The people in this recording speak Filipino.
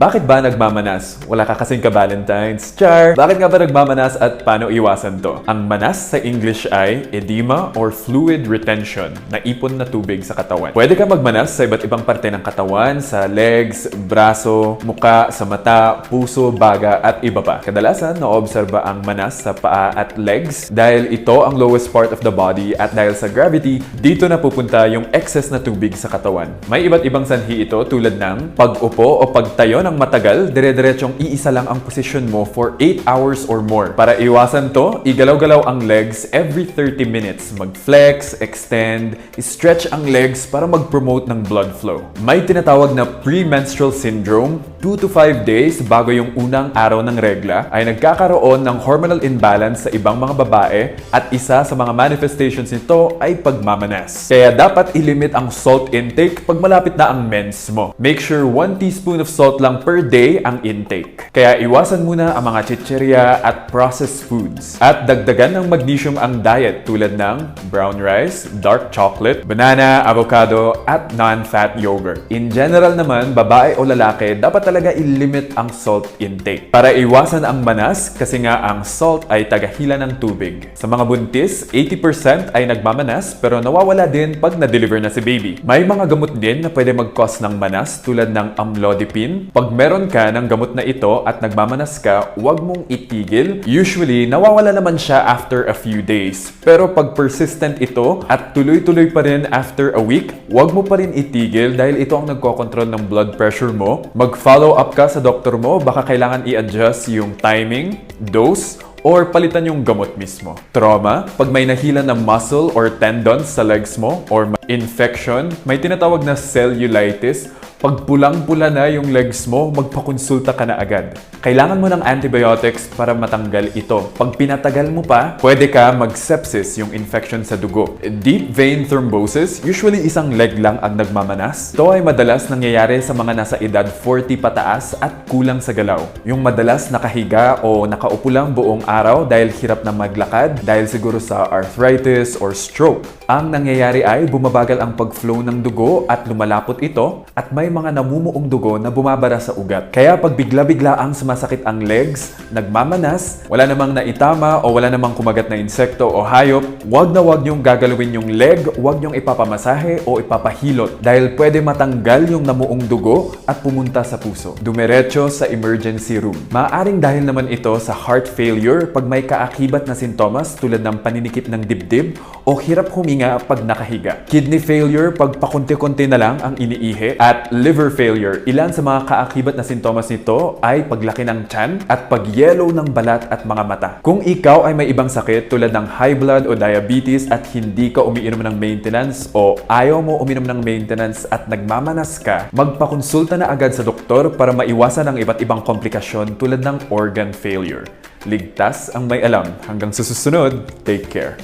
Bakit ba nagmamanas? Wala ka kasing ka-Valentine's. Char! Bakit nga ba nagmamanas at paano iwasan to? Ang manas sa English ay edema or fluid retention, na ipon na tubig sa katawan. Pwede ka magmanas sa iba't ibang parte ng katawan, sa legs, braso, muka, sa mata, puso, baga, at iba pa. Kadalasan, naobserba ang manas sa paa at legs dahil ito ang lowest part of the body at dahil sa gravity, dito na pupunta yung excess na tubig sa katawan. May iba't ibang sanhi ito tulad ng pag-upo o pagtayo ng matagal, dire-diretsong iisa lang ang posisyon mo for 8 hours or more. Para iwasan to, igalaw-galaw ang legs every 30 minutes. Mag-flex, extend, stretch ang legs para mag-promote ng blood flow. May tinatawag na premenstrual syndrome, 2 to 5 days bago yung unang araw ng regla, ay nagkakaroon ng hormonal imbalance sa ibang mga babae at isa sa mga manifestations nito ay pagmamanas. Kaya dapat ilimit ang salt intake pag malapit na ang mens mo. Make sure 1 teaspoon of salt lang per day ang intake. Kaya iwasan muna ang mga chichirya at processed foods. At dagdagan ng magnesium ang diet tulad ng brown rice, dark chocolate, banana, avocado, at non-fat yogurt. In general naman, babae o lalaki, dapat talaga ilimit ang salt intake. Para iwasan ang manas, kasi nga ang salt ay tagahila ng tubig. Sa mga buntis, 80% ay nagmamanas pero nawawala din pag na-deliver na si baby. May mga gamot din na pwede mag-cause ng manas tulad ng amlodipine. Pag meron ka ng gamot na ito at nagmamanas ka, huwag mong itigil. Usually, nawawala naman siya after a few days. Pero pag persistent ito at tuloy-tuloy pa rin after a week, huwag mo pa rin itigil dahil ito ang nagkokontrol ng blood pressure mo. Mag-follow up ka sa doktor mo, baka kailangan i-adjust yung timing, dose, or palitan yung gamot mismo. Trauma, pag may nahila na muscle or tendons sa legs mo, or infection, may tinatawag na cellulitis. Pag pulang-pula na yung legs mo, magpakonsulta ka na agad. Kailangan mo ng antibiotics para matanggal ito. Pag pinatagal mo pa, pwede ka mag-sepsis, yung infection sa dugo. Deep vein thrombosis, usually isang leg lang ang nagmamanas. Ito ay madalas nangyayari sa mga nasa edad 40 pataas at kulang sa galaw. Yung madalas nakahiga o nakaupo lang buong araw dahil hirap na maglakad, dahil siguro sa arthritis or stroke. Ang nangyayari ay bumabagal ang pag-flow ng dugo at lumalapot ito at may mga namumuong dugo na bumabara sa ugat. Kaya pag bigla-bigla ang sumasakit ang legs, nagmamanas, wala namang naitama o wala namang kumagat na insekto o hayop, wag na wag niyong gagalawin yung leg, wag niyong ipapamasahe o ipapahilot dahil pwede matanggal yung namuong dugo at pumunta sa puso. Dumiretso sa emergency room. Maaring dahil naman ito sa heart failure pag may kaakibat na sintomas tulad ng paninikip ng dibdib o hirap huminga pag nakahiga. Kidney failure pag pakunti-kunti na lang ang iniihi at liver failure. Ilan sa mga kaakibat na sintomas nito ay paglaki ng tiyan at pag-yellow ng balat at mga mata. Kung ikaw ay may ibang sakit tulad ng high blood o diabetes at hindi ka umiinom ng maintenance o ayaw mo uminom ng maintenance at nagmamanas ka, magpakonsulta na agad sa doktor para maiwasan ang iba't ibang komplikasyon tulad ng organ failure. Ligtas ang may alam. Hanggang sa susunod, take care.